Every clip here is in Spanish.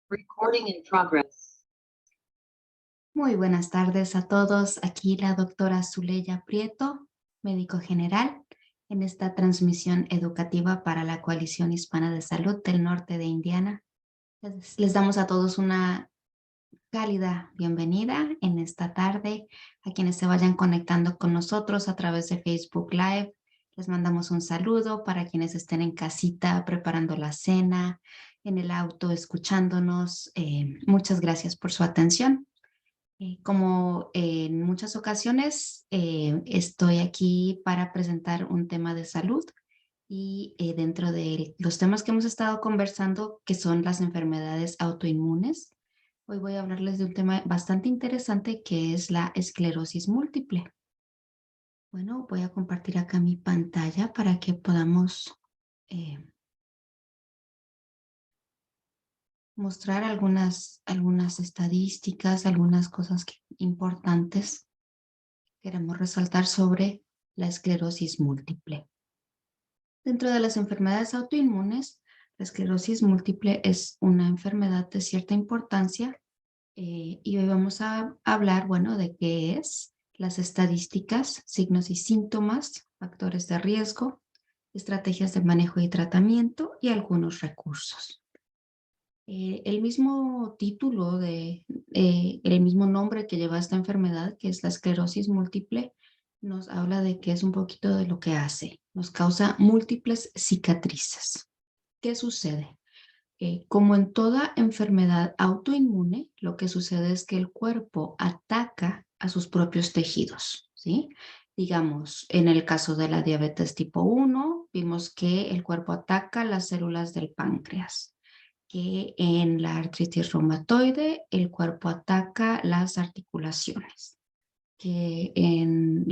Recording in progress. Muy buenas tardes a todos. Aquí la doctora Zuleya Prieto, médico general, en esta transmisión educativa para la Coalición Hispana de Salud del Norte de Indiana. Les damos a todos una cálida bienvenida en esta tarde. A quienes se vayan conectando con nosotros a través de Facebook Live, les mandamos un saludo. Para quienes estén en casita preparando la cena, en el auto escuchándonos, muchas gracias por su atención. Como en muchas ocasiones, estoy aquí para presentar un tema de salud y dentro de los temas que hemos estado conversando, que son las enfermedades autoinmunes, hoy voy a hablarles de un tema bastante interesante que es la esclerosis múltiple. Bueno, voy a compartir acá mi pantalla para que podamos mostrar algunas estadísticas, algunas cosas importantes queremos resaltar sobre la esclerosis múltiple. Dentro de las enfermedades autoinmunes, la esclerosis múltiple es una enfermedad de cierta importancia y hoy vamos a hablar, bueno, de qué es, las estadísticas, signos y síntomas, factores de riesgo, estrategias de manejo y tratamiento y algunos recursos. El mismo título el mismo nombre que lleva esta enfermedad, que es la esclerosis múltiple, nos habla de que es un poquito de lo que hace. Nos causa múltiples cicatrices. ¿Qué sucede? Como en toda enfermedad autoinmune, lo que sucede es que el cuerpo ataca a sus propios tejidos, ¿sí? Digamos, en el caso de la diabetes tipo 1, vimos que el cuerpo ataca las células del páncreas, que en la artritis reumatoide el cuerpo ataca las articulaciones, que en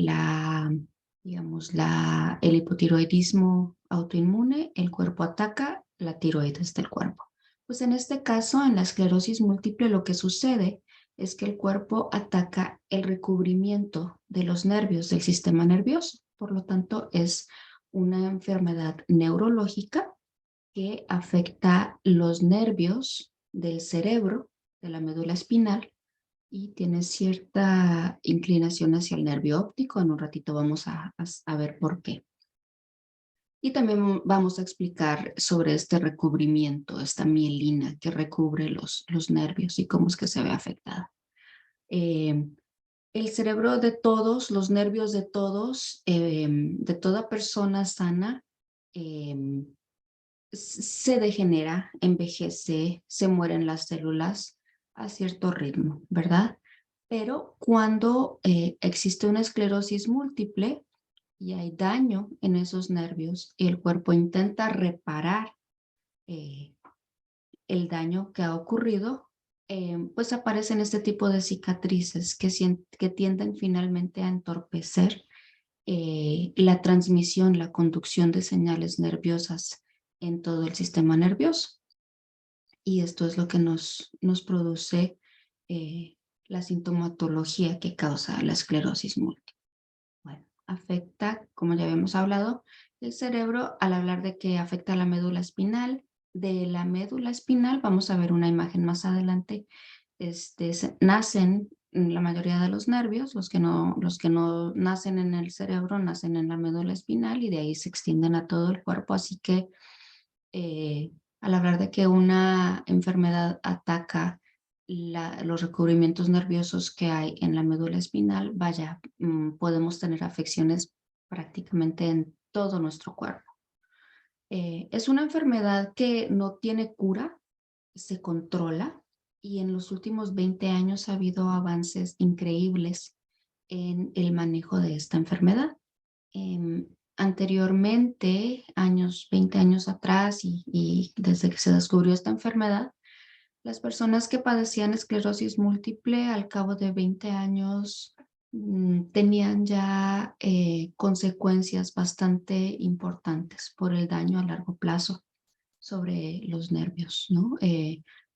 el hipotiroidismo autoinmune el cuerpo ataca la tiroides del cuerpo. Pues en este caso, en la esclerosis múltiple, lo que sucede es que el cuerpo ataca el recubrimiento de los nervios del sistema nervioso. Por lo tanto, es una enfermedad neurológica que afecta los nervios del cerebro, de la médula espinal, y tiene cierta inclinación hacia el nervio óptico. En un ratito vamos a ver por qué. Y también vamos a explicar sobre este recubrimiento, esta mielina que recubre los nervios y cómo es que se ve afectada. El cerebro de todos, los nervios de todos, de toda persona sana, se degenera, envejece, se mueren las células a cierto ritmo, ¿verdad? Pero cuando existe una esclerosis múltiple y hay daño en esos nervios y el cuerpo intenta reparar el daño que ha ocurrido, pues aparecen este tipo de cicatrices que tienden finalmente a entorpecer la transmisión, la conducción de señales nerviosas en todo el sistema nervioso. Y esto es lo que nos produce la sintomatología que causa la esclerosis múltiple. Bueno, afecta, como ya habíamos hablado, el cerebro. Al hablar de que afecta la médula espinal, de la médula espinal, vamos a ver una imagen más adelante, nacen la mayoría de los nervios, los que no nacen en el cerebro, nacen en la médula espinal y de ahí se extienden a todo el cuerpo. Así que al hablar de que una enfermedad ataca los recubrimientos nerviosos que hay en la médula espinal, vaya, podemos tener afecciones prácticamente en todo nuestro cuerpo. Es una enfermedad que no tiene cura, se controla, y en los últimos 20 años ha habido avances increíbles en el manejo de esta enfermedad. Anteriormente, 20 años atrás y desde que se descubrió esta enfermedad, las personas que padecían esclerosis múltiple al cabo de 20 años tenían ya consecuencias bastante importantes por el daño a largo plazo sobre los nervios, ¿no?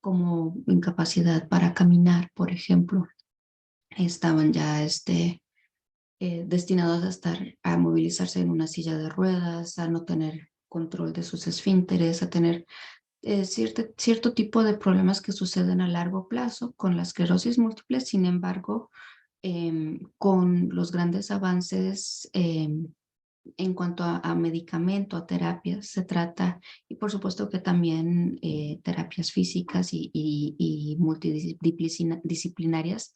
Como incapacidad para caminar, por ejemplo. Estaban ya destinados a movilizarse en una silla de ruedas, a no tener control de sus esfínteres, a tener cierto tipo de problemas que suceden a largo plazo con la esclerosis múltiple. Sin embargo, con los grandes avances en cuanto a medicamento, a terapias, se trata, y por supuesto que también terapias físicas y multidisciplinarias,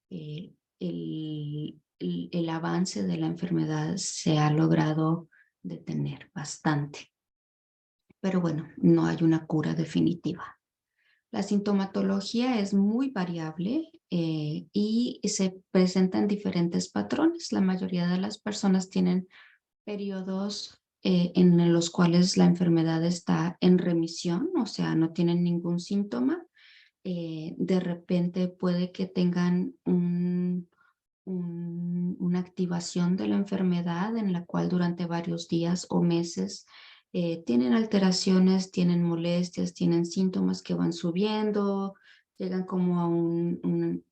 el avance de la enfermedad se ha logrado detener bastante. Pero bueno, no hay una cura definitiva. La sintomatología es muy variable y se presenta en diferentes patrones. La mayoría de las personas tienen periodos en los cuales la enfermedad está en remisión, o sea, no tienen ningún síntoma. De repente puede que tengan una activación de la enfermedad en la cual durante varios días o meses tienen alteraciones, tienen molestias, tienen síntomas que van subiendo, llegan como a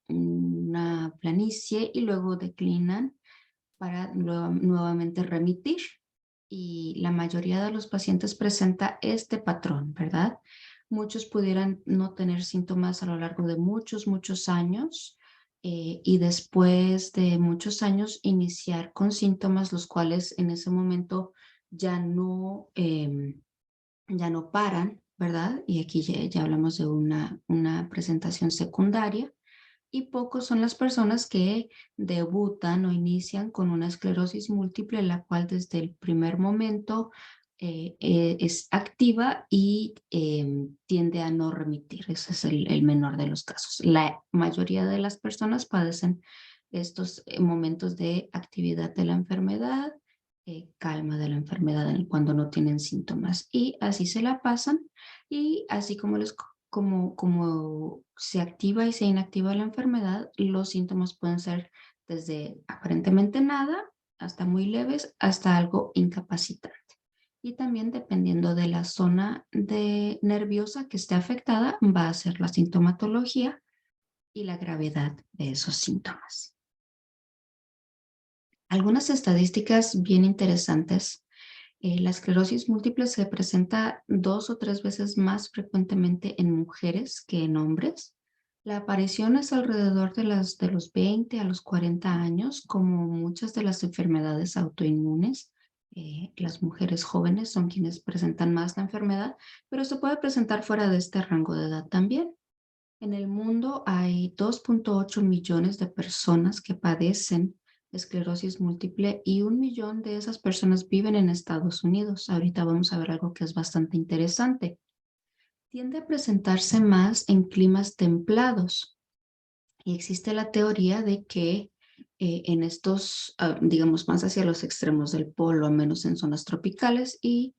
una planicie y luego declinan para nuevamente remitir. Y la mayoría de los pacientes presenta este patrón, ¿verdad? Muchos pudieran no tener síntomas a lo largo de muchos años y después de muchos años iniciar con síntomas los cuales en ese momento ya ya no paran, ¿verdad? Y aquí ya hablamos de una presentación secundaria. Y pocos son las personas que debutan o inician con una esclerosis múltiple, la cual desde el primer momento es activa y tiende a no remitir. Ese es el menor de los casos. La mayoría de las personas padecen estos momentos de actividad de la enfermedad, calma de la enfermedad cuando no tienen síntomas. Y así se la pasan y así como se activa y se inactiva la enfermedad, los síntomas pueden ser desde aparentemente nada, hasta muy leves, hasta algo incapacitante. Y también dependiendo de la zona nerviosa que esté afectada, va a ser la sintomatología y la gravedad de esos síntomas. Algunas estadísticas bien interesantes. La esclerosis múltiple se presenta 2 o 3 veces más frecuentemente en mujeres que en hombres. La aparición es alrededor de los 20 a los 40 años, como muchas de las enfermedades autoinmunes. Las mujeres jóvenes son quienes presentan más la enfermedad, pero se puede presentar fuera de este rango de edad también. En el mundo hay 2.8 millones de personas que padecen esclerosis múltiple y 1 millón de esas personas viven en Estados Unidos. Ahorita vamos a ver algo que es bastante interesante. Tiende a presentarse más en climas templados y existe la teoría de que en estos, digamos, más hacia los extremos del polo, menos en zonas tropicales, y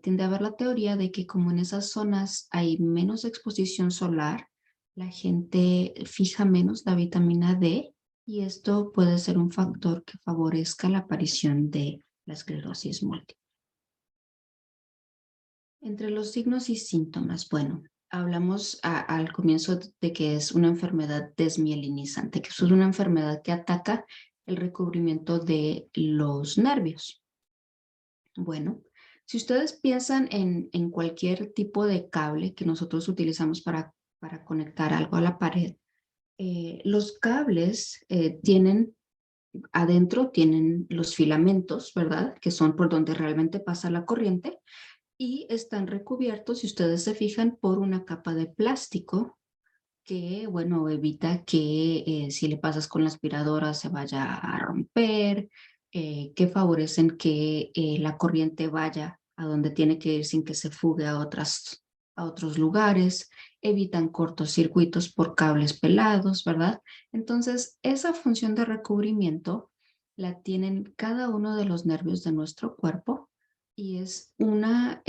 tiende a haber la teoría de que como en esas zonas hay menos exposición solar, la gente fija menos la vitamina D y esto puede ser un factor que favorezca la aparición de la esclerosis múltiple. Entre los signos y síntomas, bueno, hablamos al comienzo de que es una enfermedad desmielinizante, que es una enfermedad que ataca el recubrimiento de los nervios. Bueno, si ustedes piensan en cualquier tipo de cable que nosotros utilizamos para conectar algo a la pared, los cables adentro tienen los filamentos, ¿verdad? Que son por donde realmente pasa la corriente y están recubiertos, si ustedes se fijan, por una capa de plástico que, bueno, evita que si le pasas con la aspiradora se vaya a romper, que favorecen que la corriente vaya a donde tiene que ir sin que se fugue a otros lugares, evitan cortocircuitos por cables pelados, ¿verdad? Entonces, esa función de recubrimiento la tienen cada uno de los nervios de nuestro cuerpo y es una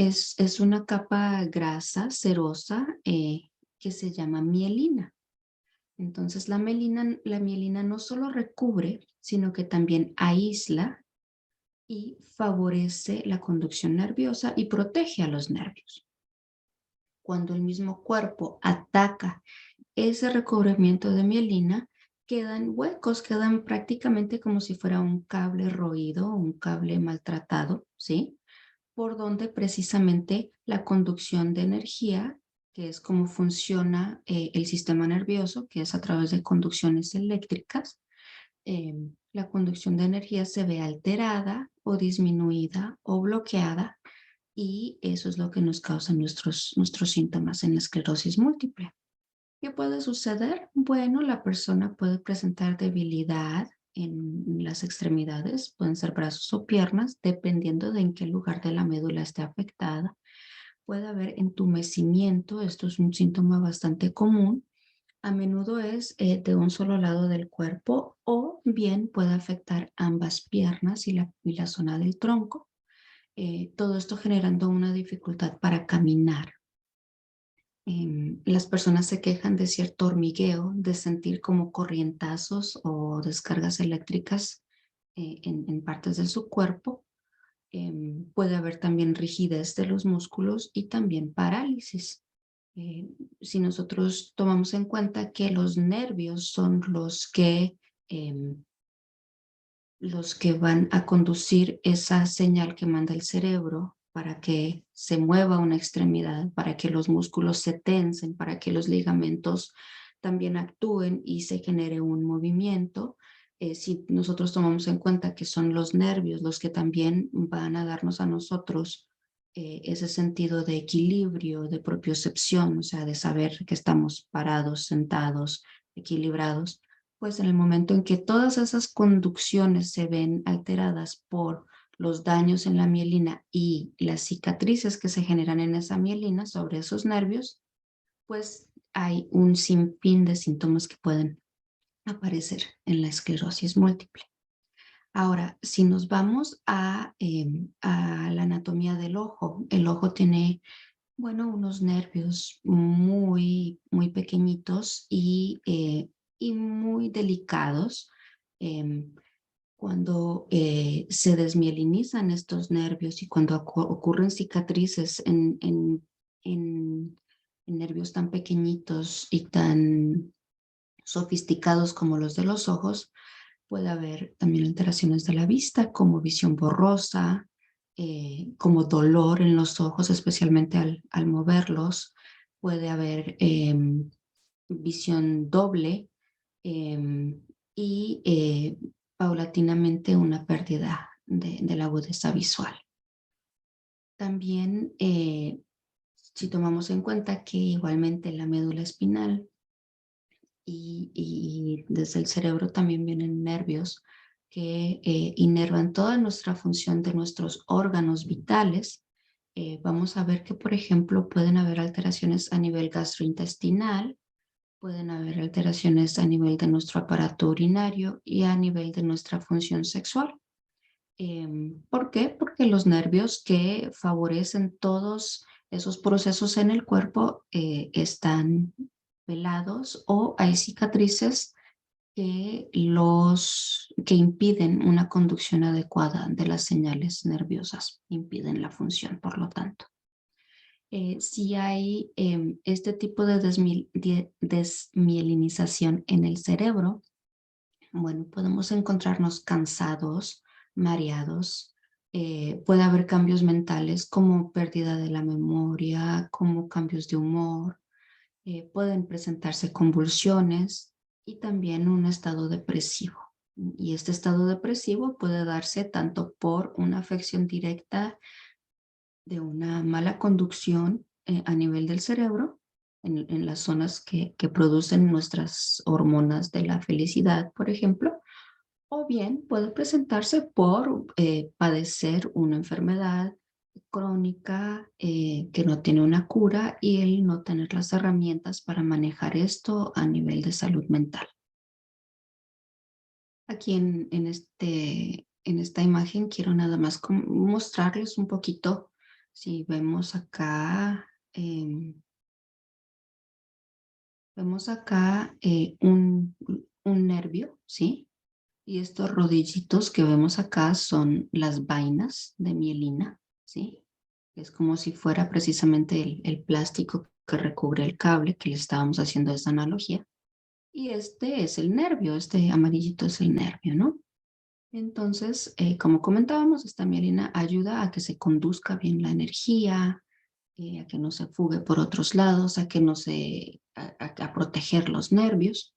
capa grasa, cerosa, que se llama mielina. Entonces, la mielina no solo recubre, sino que también aísla y favorece la conducción nerviosa y protege a los nervios. Cuando el mismo cuerpo ataca ese recubrimiento de mielina, quedan huecos, quedan prácticamente como si fuera un cable roído, un cable maltratado, ¿sí? por donde precisamente la conducción de energía, que es cómo funciona el sistema nervioso, que es a través de conducciones eléctricas, la conducción de energía se ve alterada o disminuida o bloqueada, y eso es lo que nos causa nuestros síntomas en la esclerosis múltiple. ¿Qué puede suceder? Bueno, la persona puede presentar debilidad en las extremidades, pueden ser brazos o piernas, dependiendo de en qué lugar de la médula esté afectada. Puede haber entumecimiento, esto es un síntoma bastante común. A menudo es de un solo lado del cuerpo, o bien puede afectar ambas piernas y la zona del tronco. Todo esto generando una dificultad para caminar. Las personas se quejan de cierto hormigueo, de sentir como corrientazos o descargas eléctricas en partes de su cuerpo. Puede haber también rigidez de los músculos y también parálisis. Eh, si nosotros tomamos en cuenta que los nervios son los que van a conducir esa señal que manda el cerebro para que se mueva una extremidad, para que los músculos se tensen, para que los ligamentos también actúen y se genere un movimiento. Si nosotros tomamos en cuenta que son los nervios los que también van a darnos a nosotros ese sentido de equilibrio, de propiocepción, o sea, de saber que estamos parados, sentados, equilibrados, pues en el momento en que todas esas conducciones se ven alteradas por los daños en la mielina y las cicatrices que se generan en esa mielina sobre esos nervios, pues hay un sinfín de síntomas que pueden aparecer en la esclerosis múltiple. Ahora, si nos vamos a la anatomía del ojo, el ojo tiene, bueno, unos nervios muy pequeñitos y muy delicados. Cuando se desmielinizan estos nervios y cuando ocurren cicatrices en nervios tan pequeñitos y tan sofisticados como los de los ojos, puede haber también alteraciones de la vista, como visión borrosa, como dolor en los ojos, especialmente al moverlos. Puede haber visión doble eh, y paulatinamente una pérdida de la agudeza visual. También, si tomamos en cuenta que igualmente la médula espinal y desde el cerebro también vienen nervios que inervan toda nuestra función de nuestros órganos vitales, vamos a ver que, por ejemplo, pueden haber alteraciones a nivel gastrointestinal, pueden haber alteraciones a nivel de nuestro aparato urinario y a nivel de nuestra función sexual. ¿Por qué? Porque los nervios que favorecen todos esos procesos en el cuerpo están pelados, o hay cicatrices que impiden una conducción adecuada de las señales nerviosas, impiden la función, por lo tanto. Si hay este tipo de desmielinización en el cerebro, bueno, podemos encontrarnos cansados, mareados, puede haber cambios mentales como pérdida de la memoria, como cambios de humor, pueden presentarse convulsiones y también un estado depresivo. Y este estado depresivo puede darse tanto por una afección directa de una mala conducción a nivel del cerebro, en las zonas que producen nuestras hormonas de la felicidad, por ejemplo, o bien puede presentarse por padecer una enfermedad crónica que no tiene una cura y el no tener las herramientas para manejar esto a nivel de salud mental. Aquí en esta imagen quiero nada más mostrarles un poquito. Si vemos acá, un nervio, ¿sí? Y estos rodillitos que vemos acá son las vainas de mielina, ¿sí? Es como si fuera precisamente el plástico que recubre el cable, que le estábamos haciendo esta analogía. Y este es el nervio, este amarillito es el nervio, ¿no? Entonces, como comentábamos, esta mielina ayuda a que se conduzca bien la energía, a que no se fugue por otros lados, a que no se, a proteger los nervios.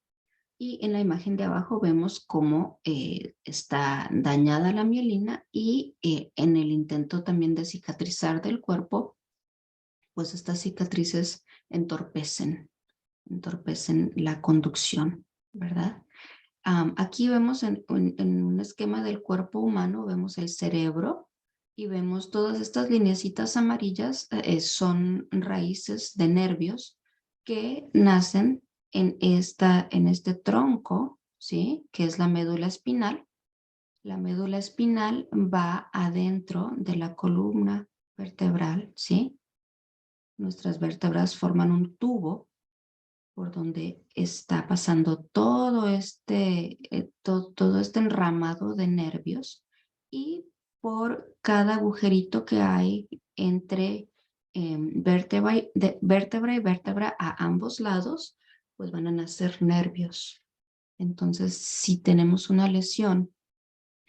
Y en la imagen de abajo vemos cómo está dañada la mielina y en el intento también de cicatrizar del cuerpo, pues estas cicatrices entorpecen la conducción, ¿verdad? Aquí vemos en un esquema del cuerpo humano, vemos el cerebro y vemos todas estas lineecitas amarillas, son raíces de nervios que nacen en este tronco, ¿sí? Que es la médula espinal. La médula espinal va adentro de la columna vertebral, ¿sí? Nuestras vértebras forman un tubo por donde está pasando todo este enramado de nervios y por cada agujerito que hay entre vértebra y vértebra a ambos lados, pues van a nacer nervios. Entonces, si tenemos una lesión,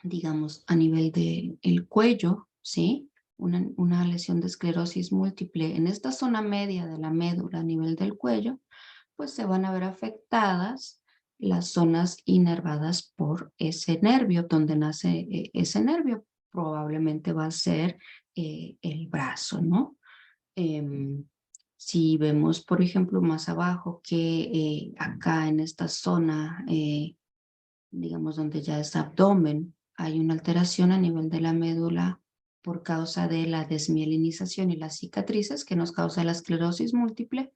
digamos, a nivel del cuello, ¿sí? Una lesión de esclerosis múltiple en esta zona media de la médula a nivel del cuello, pues se van a ver afectadas las zonas inervadas por ese nervio, donde nace ese nervio. Probablemente va a ser el brazo, ¿no? Si vemos, por ejemplo, más abajo que acá en esta zona, digamos, donde ya es abdomen, hay una alteración a nivel de la médula por causa de la desmielinización y las cicatrices que nos causa la esclerosis múltiple,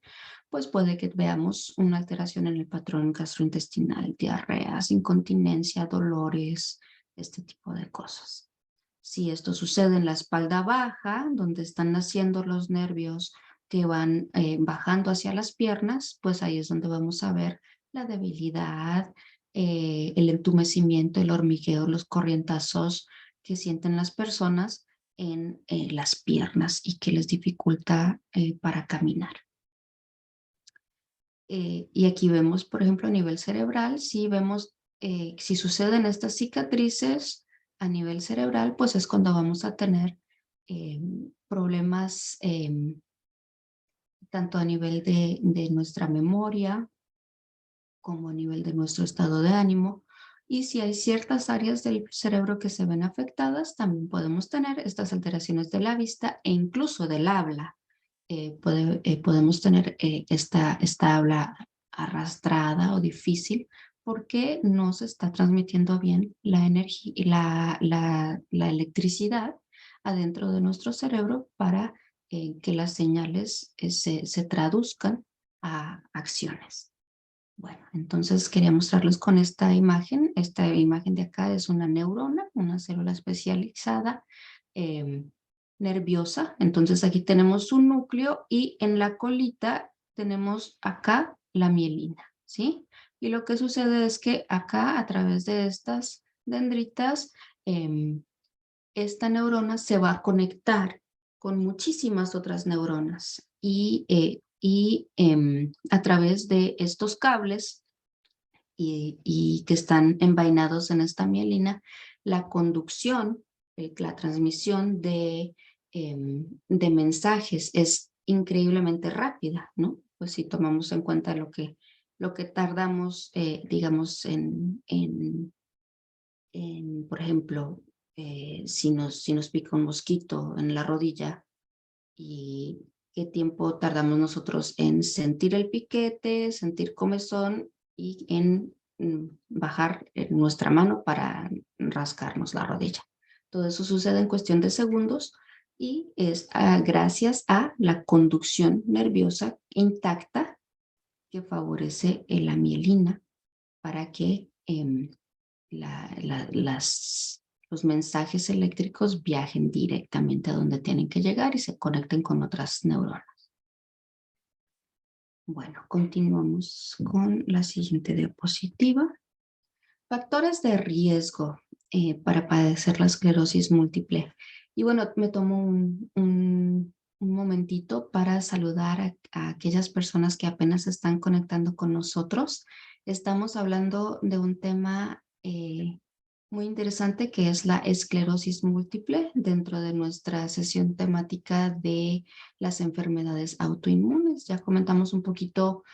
pues puede que veamos una alteración en el patrón gastrointestinal, diarreas, incontinencia, dolores, este tipo de cosas. Si esto sucede en la espalda baja, donde están naciendo los nervios que van bajando hacia las piernas, pues ahí es donde vamos a ver la debilidad, el entumecimiento, el hormigueo, los corrientazos que sienten las personas en las piernas y que les dificulta para caminar. Y aquí vemos, por ejemplo, a nivel cerebral, si vemos, si suceden estas cicatrices a nivel cerebral, pues es cuando vamos a tener problemas tanto a nivel de nuestra memoria como a nivel de nuestro estado de ánimo. Y si hay ciertas áreas del cerebro que se ven afectadas, también podemos tener estas alteraciones de la vista e incluso del habla. Podemos tener esta habla arrastrada o difícil porque no se está transmitiendo bien la energía, la electricidad adentro de nuestro cerebro para que las señales se traduzcan a acciones. Bueno, entonces quería mostrarles con esta imagen. Esta imagen de acá es una neurona, una célula especializada nerviosa. Entonces aquí tenemos un núcleo y en la colita tenemos acá la mielina, ¿sí? Y lo que sucede es que acá a través de estas dendritas, esta neurona se va a conectar con muchísimas otras neuronas y a través de estos cables y que están envainados en esta mielina, la conducción, la transmisión de mensajes es increíblemente rápida, ¿no? Pues si tomamos en cuenta lo que tardamos, digamos, por ejemplo, si nos pica un mosquito en la rodilla y qué tiempo tardamos nosotros en sentir el piquete, sentir comezón y en bajar nuestra mano para rascarnos la rodilla. Todo eso sucede en cuestión de segundos y es gracias a la conducción nerviosa intacta que favorece la mielina para que los mensajes eléctricos viajen directamente a donde tienen que llegar y se conecten con otras neuronas. Bueno, continuamos con la siguiente diapositiva. Factores de riesgo para padecer la esclerosis múltiple. Y bueno, me tomo un momentito para saludar a aquellas personas que apenas se están conectando con nosotros. Estamos hablando de un tema muy interesante, que es la esclerosis múltiple dentro de nuestra sesión temática de las enfermedades autoinmunes. Ya comentamos un poquito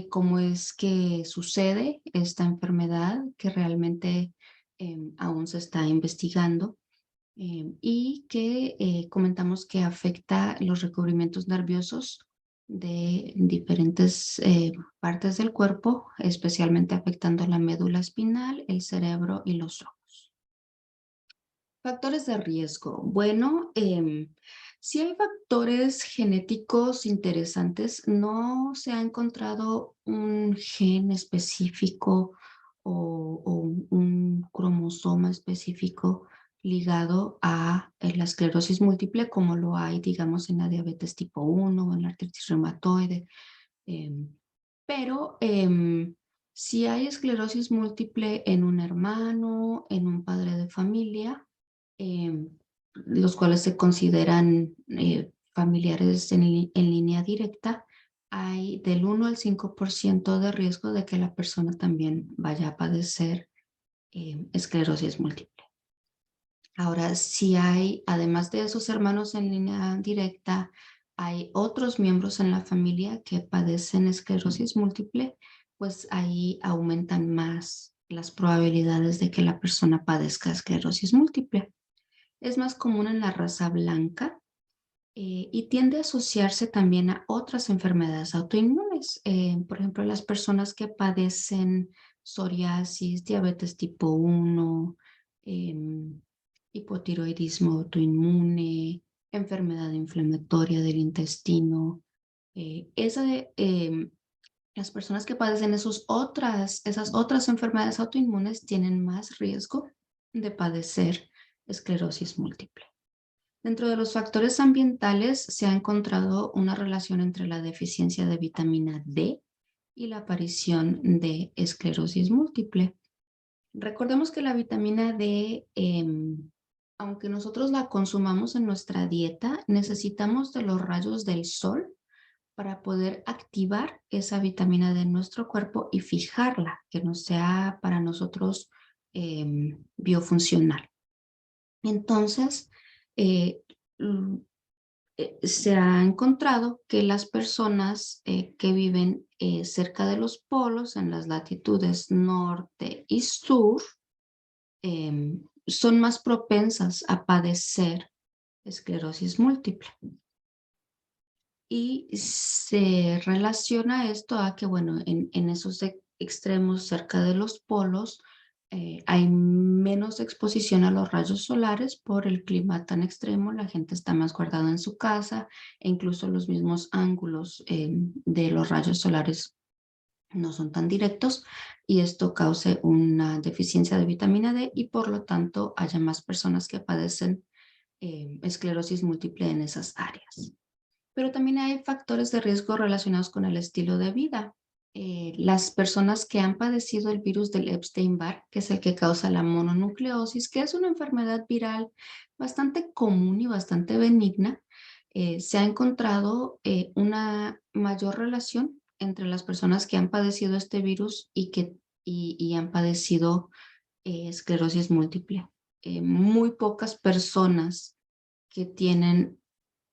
cómo es que sucede esta enfermedad, que realmente aún se está investigando, y que comentamos que afecta los recubrimientos nerviosos de diferentes partes del cuerpo, especialmente afectando la médula espinal, el cerebro y los ojos. Factores de riesgo. Bueno, si hay factores genéticos interesantes, no se ha encontrado un gen específico o un cromosoma específico ligado a la esclerosis múltiple, como lo hay, digamos, en la diabetes tipo 1 o en la artritis reumatoide. Em, pero si hay esclerosis múltiple en un hermano, en un padre de familia, em, los cuales se consideran familiares en línea directa, hay del 1 al 5% de riesgo de que la persona también vaya a padecer esclerosis múltiple. Ahora, si hay, además de esos hermanos en línea directa, hay otros miembros en la familia que padecen esclerosis múltiple, pues ahí aumentan más las probabilidades de que la persona padezca esclerosis múltiple. Es más común en la raza blanca y tiende a asociarse también a otras enfermedades autoinmunes. Por ejemplo, las personas que padecen psoriasis, diabetes tipo 1, hipotiroidismo autoinmune, enfermedad inflamatoria del intestino. Las personas que padecen esas otras enfermedades autoinmunes tienen más riesgo de padecer esclerosis múltiple. Dentro de los factores ambientales se ha encontrado una relación entre la deficiencia de vitamina D y la aparición de esclerosis múltiple. Recordemos que la vitamina D, aunque nosotros la consumamos en nuestra dieta, necesitamos de los rayos del sol para poder activar esa vitamina D en nuestro cuerpo y fijarla, que no sea para nosotros biofuncional. Entonces, eh, se ha encontrado que las personas que viven cerca de los polos, en las latitudes norte y sur, son más propensas a padecer esclerosis múltiple. Y se relaciona esto a que, bueno, en esos extremos cerca de los polos hay menos exposición a los rayos solares por el clima tan extremo, la gente está más guardada en su casa e incluso los mismos ángulos de los rayos solares no son tan directos y esto causa una deficiencia de vitamina D y por lo tanto haya más personas que padecen esclerosis múltiple en esas áreas. Pero también hay factores de riesgo relacionados con el estilo de vida. Las personas que han padecido el virus del Epstein-Barr, que es el que causa la mononucleosis, que es una enfermedad viral bastante común y bastante benigna, se ha encontrado una mayor relación entre las personas que han padecido este virus y han padecido esclerosis múltiple. Muy pocas personas que tienen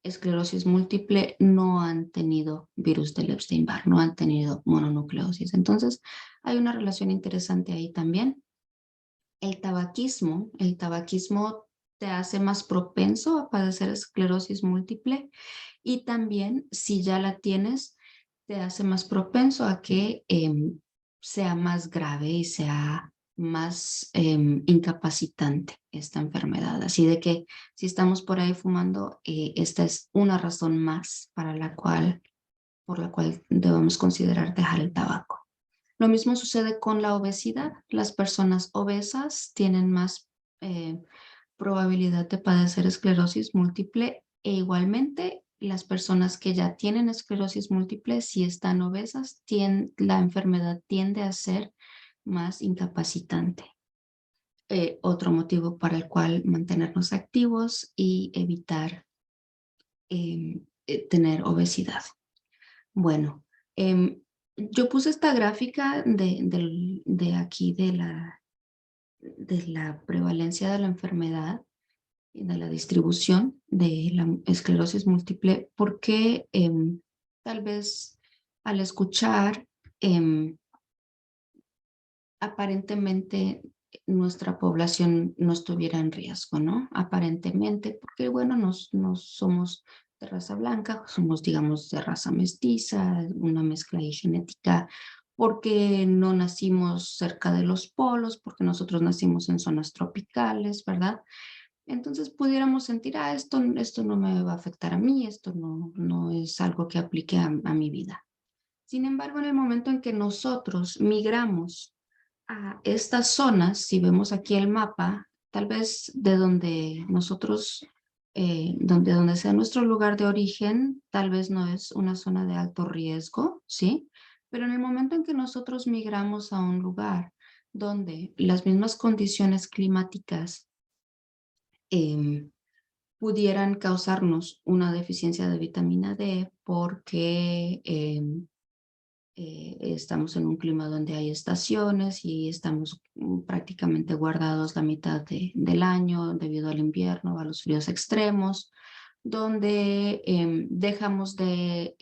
esclerosis múltiple no han tenido virus del Epstein-Barr, no han tenido mononucleosis. Entonces, hay una relación interesante ahí también. El tabaquismo te hace más propenso a padecer esclerosis múltiple y también, si ya la tienes, te hace más propenso a que sea más grave y sea más incapacitante esta enfermedad. Así de que si estamos por ahí fumando, esta es una razón más por la cual debemos considerar dejar el tabaco. Lo mismo sucede con la obesidad. Las personas obesas tienen más probabilidad de padecer esclerosis múltiple e igualmente las personas que ya tienen esclerosis múltiple, si están obesas, la enfermedad tiende a ser más incapacitante. Otro motivo para el cual mantenernos activos y evitar tener obesidad. Bueno, yo puse esta gráfica de aquí de la prevalencia de la enfermedad y de la distribución de la esclerosis múltiple, porque tal vez al escuchar aparentemente nuestra población no estuviera en riesgo, ¿no? Aparentemente, porque bueno, nos somos de raza blanca, somos digamos de raza mestiza, una mezcla ahí genética, porque no nacimos cerca de los polos, porque nosotros nacimos en zonas tropicales, ¿verdad? Entonces pudiéramos sentir, esto no me va a afectar a mí, esto no es algo que aplique a mi vida. Sin embargo, en el momento en que nosotros migramos a estas zonas, si vemos aquí el mapa, tal vez de donde nosotros, donde sea nuestro lugar de origen, tal vez no es una zona de alto riesgo, ¿sí? Pero en el momento en que nosotros migramos a un lugar donde las mismas condiciones climáticas em, pudieran causarnos una deficiencia de vitamina D porque estamos en un clima donde hay estaciones y estamos prácticamente guardados la mitad del año debido al invierno, a los fríos extremos, donde dejamos de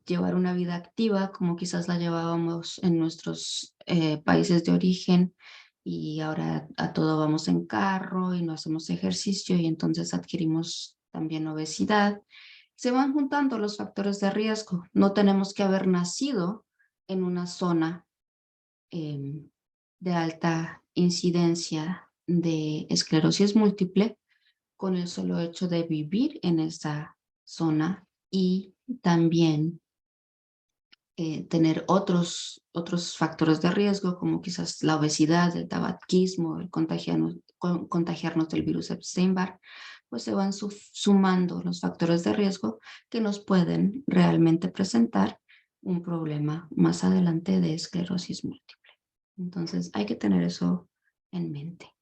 llevar una vida activa como quizás la llevábamos en nuestros países de origen y ahora a todo vamos en carro y no hacemos ejercicio y entonces adquirimos también obesidad. Se van juntando los factores de riesgo. No tenemos que haber nacido en una zona eh, de alta incidencia de esclerosis múltiple con el solo hecho de vivir en esa zona y también tener otros factores de riesgo, como quizás la obesidad, el tabaquismo, el contagiarnos del virus Epstein-Barr, pues se van sumando los factores de riesgo que nos pueden realmente presentar un problema más adelante de esclerosis múltiple. Entonces hay que tener eso en mente.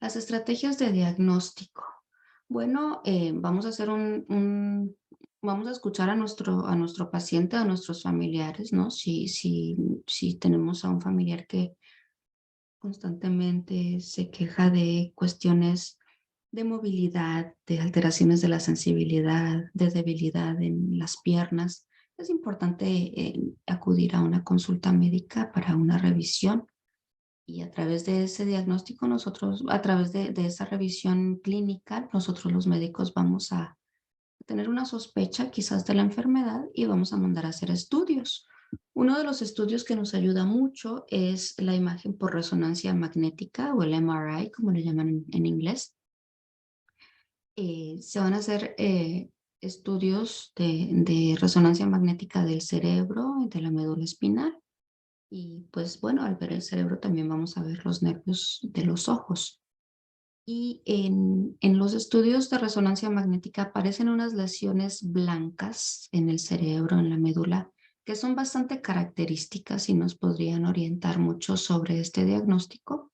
Las estrategias de diagnóstico. Bueno, vamos a hacer vamos a escuchar a nuestro paciente, a nuestros familiares, ¿no? Si tenemos a un familiar que constantemente se queja de cuestiones de movilidad, de alteraciones de la sensibilidad, de debilidad en las piernas, es importante acudir a una consulta médica para una revisión y a través de ese diagnóstico nosotros, a través de esa revisión clínica, nosotros los médicos vamos a tener una sospecha quizás de la enfermedad y vamos a mandar a hacer estudios. Uno de los estudios que nos ayuda mucho es la imagen por resonancia magnética o el MRI, como le llaman en inglés. Se van a hacer estudios de resonancia magnética del cerebro y de la médula espinal. Y pues bueno, al ver el cerebro también vamos a ver los nervios de los ojos. Y en los estudios de resonancia magnética aparecen unas lesiones blancas en el cerebro, en la médula, que son bastante características y nos podrían orientar mucho sobre este diagnóstico.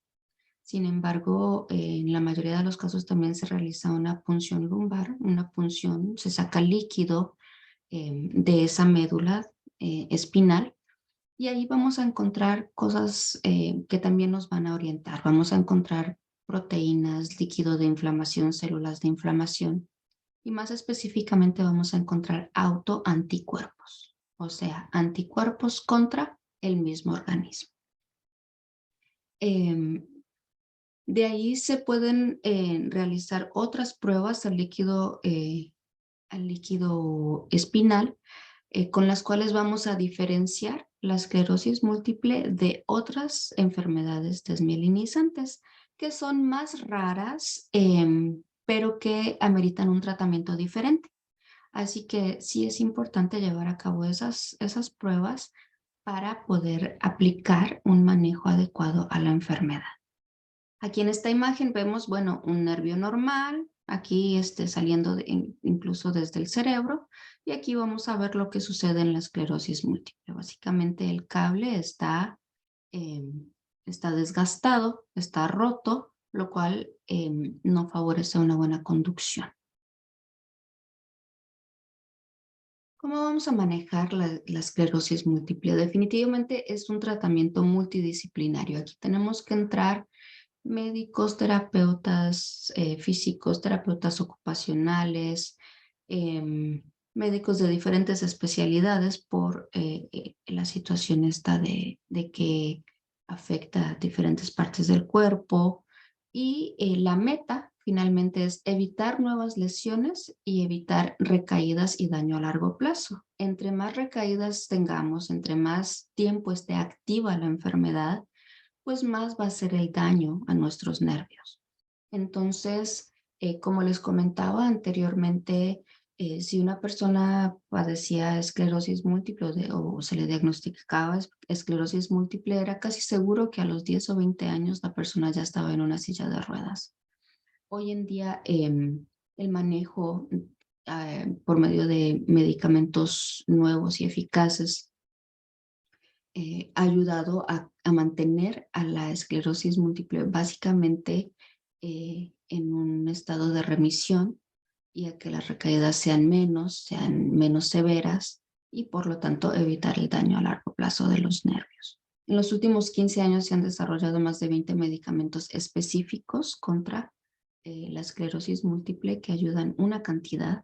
Sin embargo, en la mayoría de los casos también se realiza una punción lumbar, una punción, se saca líquido de esa médula espinal y ahí vamos a encontrar cosas que también nos van a orientar. Vamos a encontrar proteínas, líquido de inflamación, células de inflamación. Y más específicamente vamos a encontrar autoanticuerpos, o sea, anticuerpos contra el mismo organismo. De ahí se pueden realizar otras pruebas al líquido espinal con las cuales vamos a diferenciar la esclerosis múltiple de otras enfermedades desmielinizantes que son más raras, pero que ameritan un tratamiento diferente. Así que sí es importante llevar a cabo esas pruebas para poder aplicar un manejo adecuado a la enfermedad. Aquí en esta imagen vemos, bueno, un nervio normal, aquí saliendo incluso desde el cerebro, y aquí vamos a ver lo que sucede en la esclerosis múltiple. Básicamente el cable eh, está desgastado, está roto, lo cual no favorece una buena conducción. ¿Cómo vamos a manejar la esclerosis múltiple? Definitivamente es un tratamiento multidisciplinario. Aquí tenemos que entrar médicos, terapeutas físicos, terapeutas ocupacionales, médicos de diferentes especialidades por la situación esta de que afecta a diferentes partes del cuerpo. Y la meta finalmente es evitar nuevas lesiones y evitar recaídas y daño a largo plazo. Entre más recaídas tengamos, entre más tiempo esté activa la enfermedad, pues más va a ser el daño a nuestros nervios. Entonces, como les comentaba anteriormente, si una persona padecía esclerosis múltiple o se le diagnosticaba esclerosis múltiple, era casi seguro que a los 10 o 20 años la persona ya estaba en una silla de ruedas. Hoy en día, el manejo por medio de medicamentos nuevos y eficaces ha ayudado a mantener a la esclerosis múltiple básicamente en un estado de remisión y a que las recaídas sean menos severas y por lo tanto evitar el daño a largo plazo de los nervios. En los últimos 15 años se han desarrollado más de 20 medicamentos específicos contra la esclerosis múltiple que ayudan una cantidad.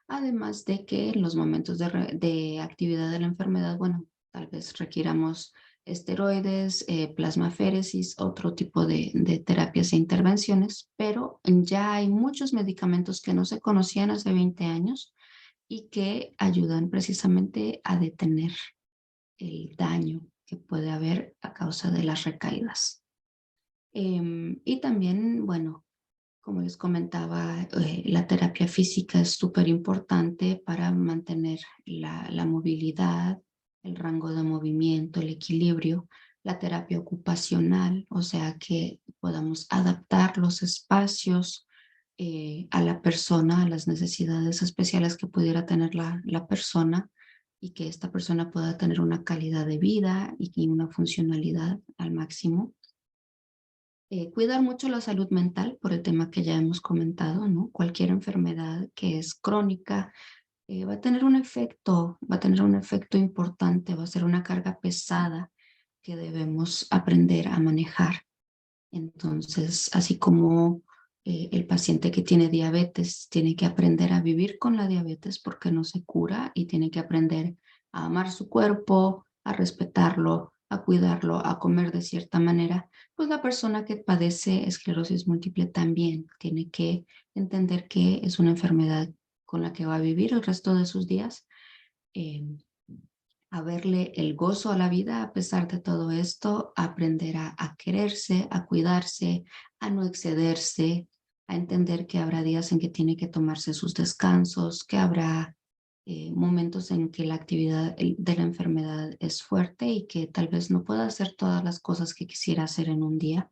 Además de que en los momentos de actividad de la enfermedad, bueno, tal vez requiramos esteroides, plasmaféresis, otro tipo de terapias e intervenciones, pero ya hay muchos medicamentos que no se conocían hace 20 años y que ayudan precisamente a detener el daño que puede haber a causa de las recaídas. Y también, bueno, como les comentaba, la terapia física es súper importante para mantener la movilidad, el rango de movimiento, el equilibrio, la terapia ocupacional, o sea, que podamos adaptar los espacios a la persona, a las necesidades especiales que pudiera tener la persona y que esta persona pueda tener una calidad de vida y una funcionalidad al máximo. Cuidar mucho la salud mental por el tema que ya hemos comentado, ¿no? Cualquier enfermedad que es crónica va a tener un efecto importante, va a ser una carga pesada que debemos aprender a manejar. Entonces, así como el paciente que tiene diabetes tiene que aprender a vivir con la diabetes porque no se cura y tiene que aprender a amar su cuerpo, a respetarlo, a cuidarlo, a comer de cierta manera, pues la persona que padece esclerosis múltiple también tiene que entender que es una enfermedad con la que va a vivir el resto de sus días. eh, a verle el gozo a la vida a pesar de todo esto, a aprender a quererse, a cuidarse, a no excederse, a entender que habrá días en que tiene que tomarse sus descansos, que habrá momentos en que la actividad de la enfermedad es fuerte y que tal vez no pueda hacer todas las cosas que quisiera hacer en un día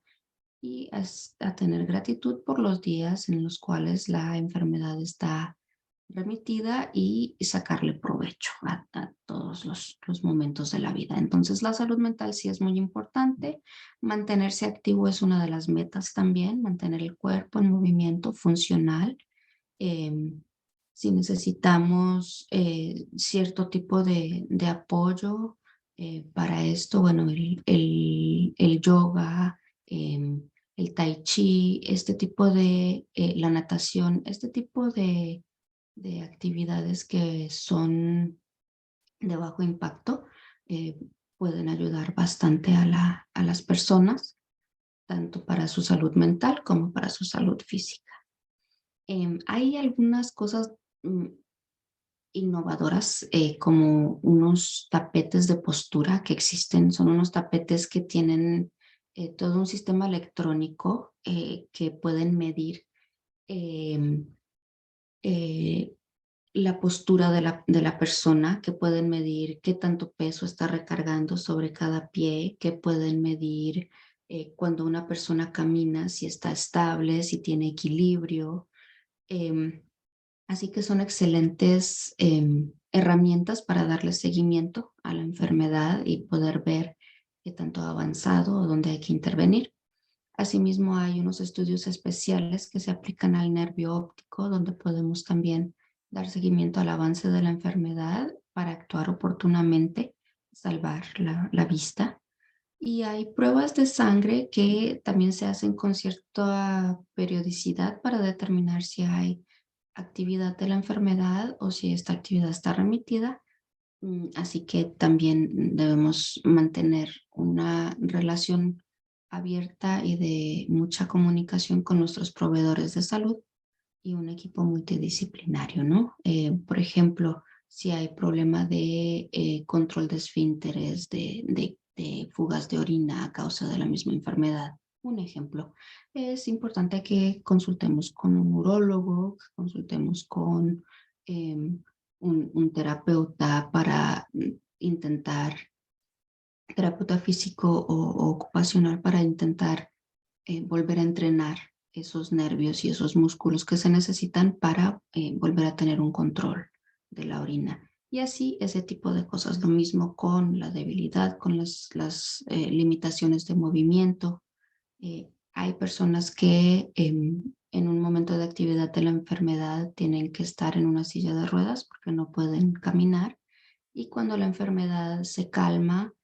y a tener gratitud por los días en los cuales la enfermedad está remitida y sacarle provecho a todos los momentos de la vida. Entonces, la salud mental sí es muy importante. Mantenerse activo es una de las metas también, mantener el cuerpo en movimiento funcional. Em, si necesitamos cierto tipo de apoyo para esto, bueno, el yoga, el tai chi, este tipo la natación, este tipo de actividades que son de bajo impacto eh, pueden ayudar bastante a las personas, tanto para su salud mental como para su salud física. Hay algunas cosas innovadoras como unos tapetes de postura que existen, son unos tapetes que tienen todo un sistema electrónico que pueden medir em, eh, la postura de la persona, que pueden medir qué tanto peso está recargando sobre cada pie, que pueden medir cuando una persona camina, si está estable, si tiene equilibrio. Em, Así que son excelentes herramientas para darle seguimiento a la enfermedad y poder ver qué tanto ha avanzado o dónde hay que intervenir. Asimismo, hay unos estudios especiales que se aplican al nervio óptico, donde podemos también dar seguimiento al avance de la enfermedad para actuar oportunamente, salvar la vista. Y hay pruebas de sangre que también se hacen con cierta periodicidad para determinar si hay actividad de la enfermedad o si esta actividad está remitida. Así que también debemos mantener una relación abierta y de mucha comunicación con nuestros proveedores de salud y un equipo multidisciplinario, ¿no? Por ejemplo, si hay problema de control de esfínteres, de fugas de orina a causa de la misma enfermedad. Un ejemplo, es importante que consultemos con un urólogo, que consultemos con un terapeuta para intentar, terapeuta físico o ocupacional para intentar volver a entrenar esos nervios y esos músculos que se necesitan para volver a tener un control de la orina. Y así ese tipo de cosas. Lo mismo con la debilidad, con las limitaciones de movimiento. Hay personas que en un momento de actividad de la enfermedad tienen que estar en una silla de ruedas porque no pueden caminar. Y cuando la enfermedad se calma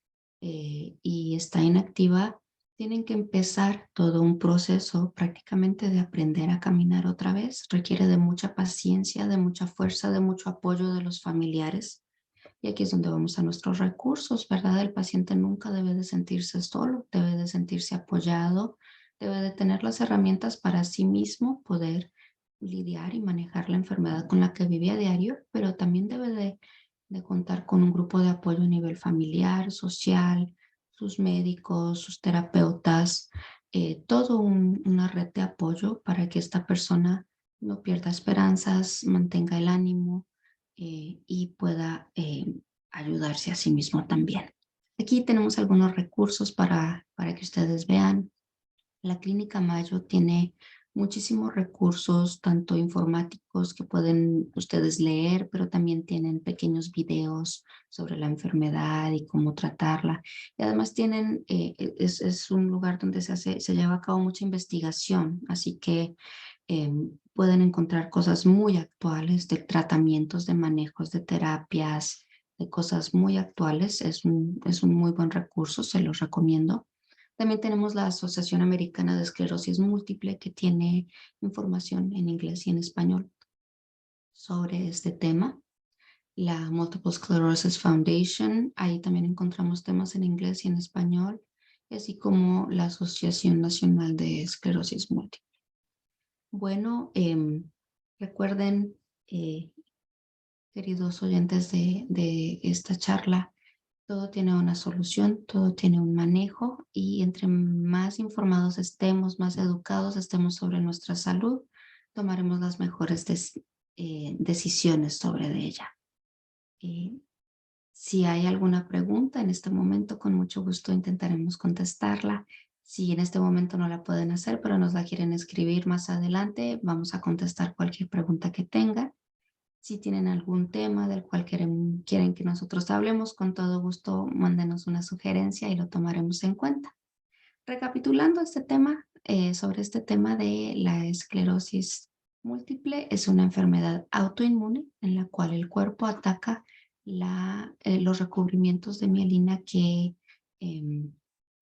y está inactiva, tienen que empezar todo un proceso prácticamente de aprender a caminar otra vez. Requiere de mucha paciencia, de mucha fuerza, de mucho apoyo de los familiares. Y aquí es donde vamos a nuestros recursos, ¿verdad? El paciente nunca debe de sentirse solo, debe de sentirse apoyado, debe de tener las herramientas para sí mismo poder lidiar y manejar la enfermedad con la que vive a diario, pero también debe de contar con un grupo de apoyo a nivel familiar, social, sus médicos, sus terapeutas, todo una red de apoyo para que esta persona no pierda esperanzas, mantenga el ánimo y pueda ayudarse a sí mismo también. Aquí tenemos algunos recursos para que ustedes vean. La Clínica Mayo tiene muchísimos recursos, tanto informáticos que pueden ustedes leer, pero también tienen pequeños videos sobre la enfermedad y cómo tratarla. Y además tienen, es un lugar donde se lleva a cabo mucha investigación, así que pueden encontrar cosas muy actuales de tratamientos, de manejos, de terapias, de cosas muy actuales. Es un muy buen recurso, se los recomiendo. También tenemos la Asociación Americana de Esclerosis Múltiple que tiene información en inglés y en español sobre este tema. La Multiple Sclerosis Foundation, ahí también encontramos temas en inglés y en español, así como la Asociación Nacional de Esclerosis Múltiple. Bueno, recuerden, queridos oyentes de esta charla, todo tiene una solución, todo tiene un manejo y entre más informados estemos, más educados estemos sobre nuestra salud, tomaremos las mejores decisiones sobre ella. Si hay alguna pregunta en este momento, con mucho gusto intentaremos contestarla. Si en este momento no la pueden hacer, pero nos la quieren escribir más adelante, vamos a contestar cualquier pregunta que tengan. Si tienen algún tema del cual quieren que nosotros hablemos, con todo gusto mándenos una sugerencia y lo tomaremos en cuenta. Recapitulando este tema, sobre este tema de la esclerosis múltiple, es una enfermedad autoinmune en la cual el cuerpo ataca los recubrimientos de mielina que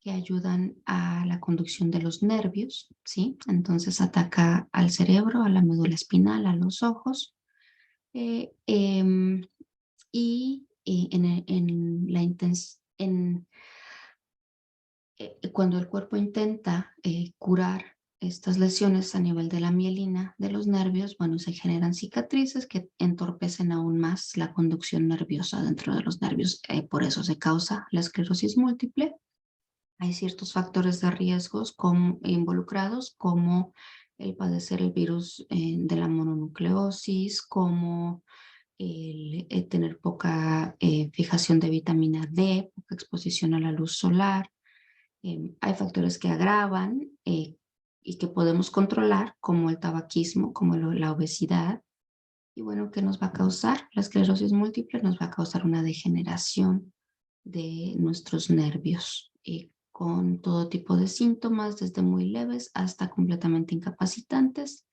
ayudan a la conducción de los nervios, ¿sí? Entonces ataca al cerebro, a la médula espinal, a los ojos, eh, em, y en la cuando el cuerpo intenta curar estas lesiones a nivel de la mielina de los nervios, bueno, se generan cicatrices que entorpecen aún más la conducción nerviosa dentro de los nervios. Por eso se causa la esclerosis múltiple. Hay ciertos factores de riesgos involucrados, como el padecer el virus de la mononucleosis, como el tener poca fijación de vitamina D, poca exposición a la luz solar. Hay factores que agravan y que podemos controlar, como el tabaquismo, como la obesidad. Y bueno, ¿qué nos va a causar? La esclerosis múltiple nos va a causar una degeneración de nuestros nervios con todo tipo de síntomas, desde muy leves hasta completamente incapacitantes.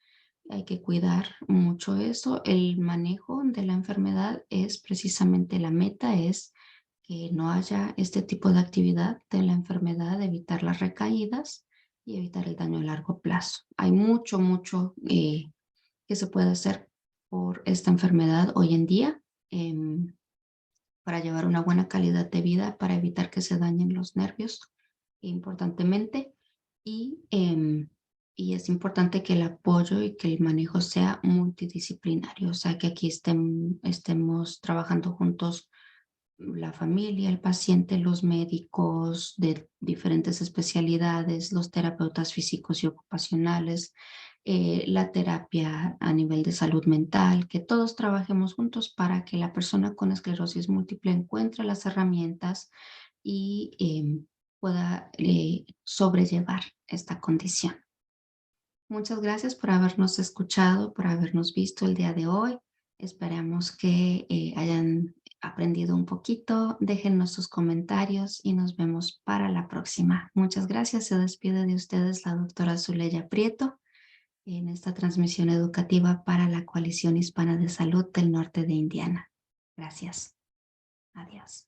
hay que cuidar mucho eso. El manejo de la enfermedad es precisamente la meta, es que no haya este tipo de actividad de la enfermedad, evitar las recaídas y evitar el daño a largo plazo. Hay mucho que se puede hacer por esta enfermedad hoy en día para llevar una buena calidad de vida, para evitar que se dañen los nervios, importantemente. Y es importante que el apoyo y que el manejo sea multidisciplinario, o sea, que aquí estemos trabajando juntos la familia, el paciente, los médicos de diferentes especialidades, los terapeutas físicos y ocupacionales, la terapia a nivel de salud mental, que todos trabajemos juntos para que la persona con esclerosis múltiple encuentre las herramientas y pueda sobrellevar esta condición. Muchas gracias por habernos escuchado, por habernos visto el día de hoy. Esperamos que hayan aprendido un poquito. Déjennos sus comentarios y nos vemos para la próxima. Muchas gracias. Se despide de ustedes la doctora Zuleya Prieto en esta transmisión educativa para la Coalición Hispana de Salud del Norte de Indiana. Gracias. Adiós.